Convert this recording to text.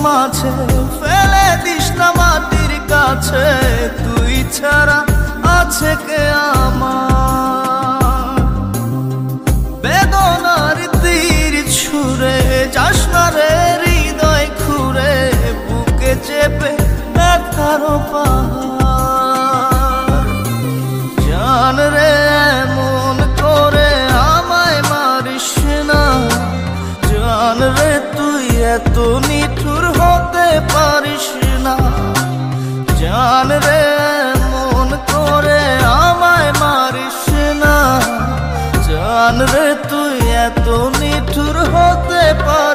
মাঝে ফেলে দিস না মাটির কাছে, তুই ছাড়া আছে কে আমার? বেদনার তীর ছুঁড়ে যাস না রে হৃদয় খুঁড়ে, বুকে চেপে ব্যথার পাহাড়। জান রে এমন করে আমায় মারিস না, জান রে তুই এত নিঠুর হতে পারিস না। জান রে এমন করে আমায় মারিস না, জান রে তুই এত নিঠুর হতে পারিস